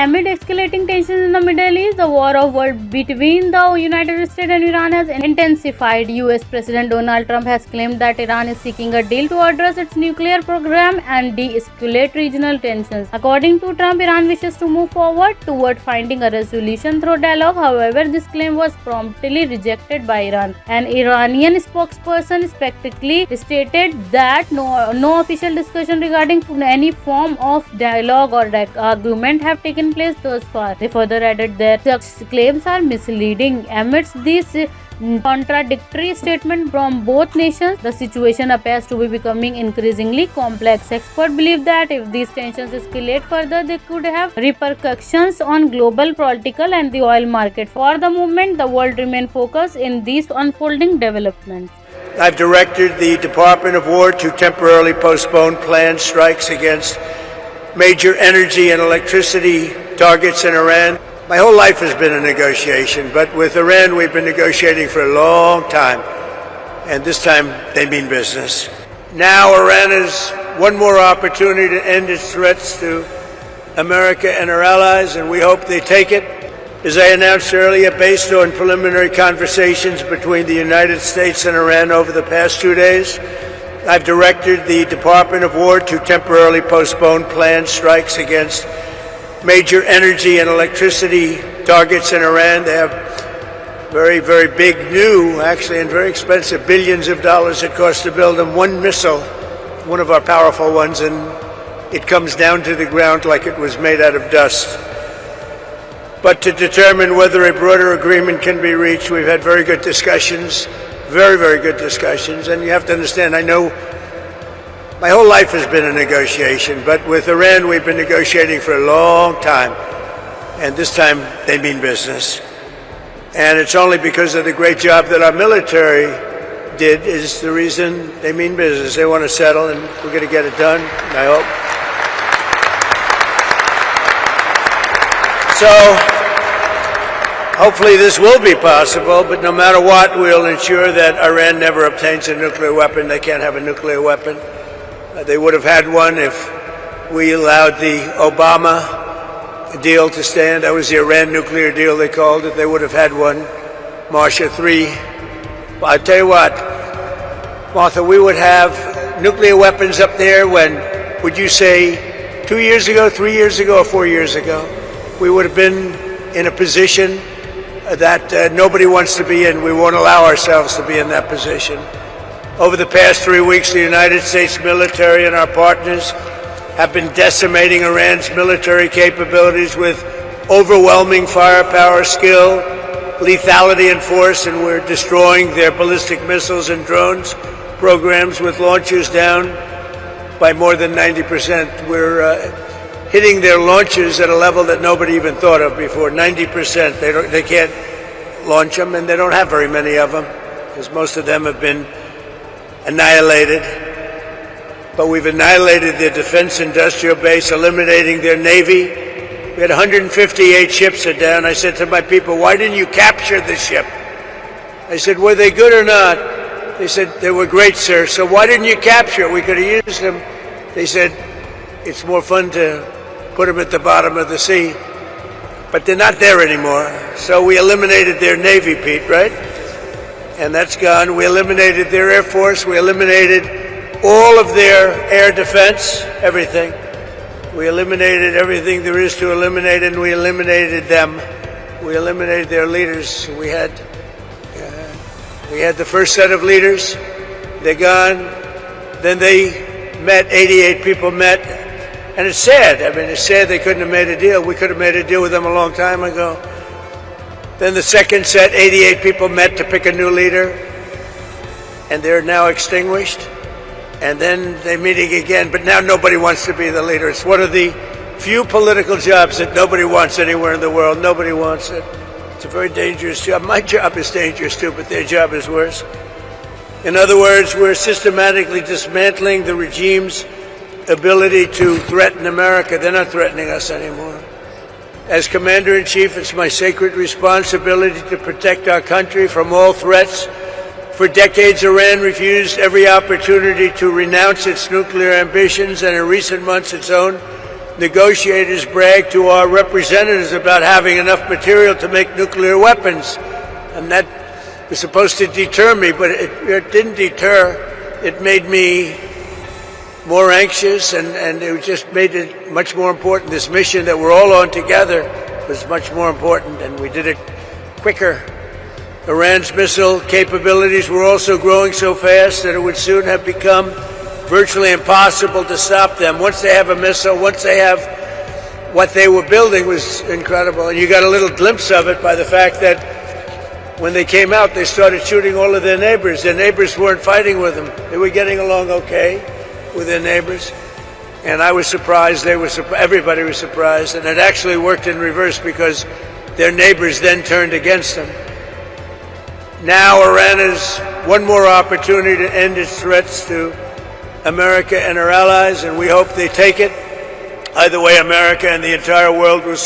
Amid escalating tensions in the Middle East, the war of words between the United States and Iran has intensified. US President Donald Trump has claimed that Iran is seeking a deal to address its nuclear program and de-escalate regional tensions. According to Trump, Iran wishes to move forward toward finding a resolution through dialogue. However, this claim was promptly rejected by Iran. An Iranian spokesperson spectacularly stated that no official discussion regarding any form of dialogue or argument have taken place thus far. They further added that such claims are misleading. Amidst these contradictory statements from both nations, the situation appears to be becoming increasingly complex. Experts believe that if these tensions escalate further, they could have repercussions on global political and the oil market. For the moment, the world remains focused in these unfolding developments. I've directed the Department of War to temporarily postpone planned strikes against major energy and electricity targets in Iran. My whole life has been a negotiation, but with Iran we've been negotiating for a long time, and this time they mean business. Now Iran has one more opportunity to end its threats to America and our allies, and we hope they take it. As I announced earlier, based on preliminary conversations between the United States and Iran over the past 2 days, I've directed the Department of War to temporarily postpone planned strikes against major energy and electricity targets in Iran. They have very, very big new, actually, and very expensive, billions of dollars it costs to build them. One missile, one of our powerful ones, and it comes down to the ground like it was made out of dust. But to determine whether a broader agreement can be reached, we've had very good discussions, very, very good discussions. And you have to understand, I know my whole life has been a negotiation, but with Iran we've been negotiating for a long time, and this time they mean business. And it's only because of the great job that our military did is the reason they mean business. They want to settle, and we're going to get it done, I hope. So hopefully this will be possible, but no matter what, we'll ensure that Iran never obtains a nuclear weapon. They can't have a nuclear weapon. They would have had one if we allowed the Obama deal to stand. That was the Iran nuclear deal, they called it. They would have had one. Marcia 3. Well, I'll tell you what, Martha, we would have nuclear weapons up there when, would you say, 2 years ago, 3 years ago, or 4 years ago? We would have been in a position that nobody wants to be in. We won't allow ourselves to be in that position. Over the past 3 weeks, the United States military and our partners have been decimating Iran's military capabilities with overwhelming firepower, skill, lethality, and force, and we're destroying their ballistic missiles and drones programs with launchers down by more than 90%. We're hitting their launchers at a level that nobody even thought of before. 90%. They can't launch them, and they don't have very many of them because most of them have been annihilated. But we've annihilated their defense industrial base, eliminating their navy. We had 158 ships are down. I said to my people, why didn't you capture the ship? I said, were they good or not? They said, they were great, sir. So why didn't you capture it? We could have used them. They said, it's more fun to put them at the bottom of the sea. But they're not there anymore. So we eliminated their navy, Pete, right? And that's gone. We eliminated their Air Force. We eliminated all of their air defense, everything. We eliminated everything there is to eliminate, and we eliminated them. We eliminated their leaders. We had the first set of leaders. They're gone. Then they met, 88 people met. And it's sad. I mean, it's sad they couldn't have made a deal. We could have made a deal with them a long time ago. Then the second set, 88 people met to pick a new leader, and they're now extinguished. And then they're meeting again, but now nobody wants to be the leader. It's one of the few political jobs that nobody wants anywhere in the world. Nobody wants it. It's a very dangerous job. My job is dangerous too, but their job is worse. In other words, we're systematically dismantling the regime's ability to threaten America. They're not threatening us anymore. As Commander-in-Chief, it's my sacred responsibility to protect our country from all threats. For decades, Iran refused every opportunity to renounce its nuclear ambitions, and in recent months, its own negotiators bragged to our representatives about having enough material to make nuclear weapons. And that was supposed to deter me, but it didn't deter. It made me more anxious, and it just made it much more important. This mission that we're all on together was much more important, and we did it quicker. Iran's missile capabilities were also growing so fast that it would soon have become virtually impossible to stop them. Once they have a missile, once they have what they were building was incredible. And you got a little glimpse of it by the fact that when they came out, they started shooting all of their neighbors. Their neighbors weren't fighting with them. They were getting along okay with their neighbors. And I was surprised. Everybody was surprised. And it actually worked in reverse because their neighbors then turned against them. Now Iran has one more opportunity to end its threats to America and our allies, and we hope they take it. Either way, America and the entire world will soon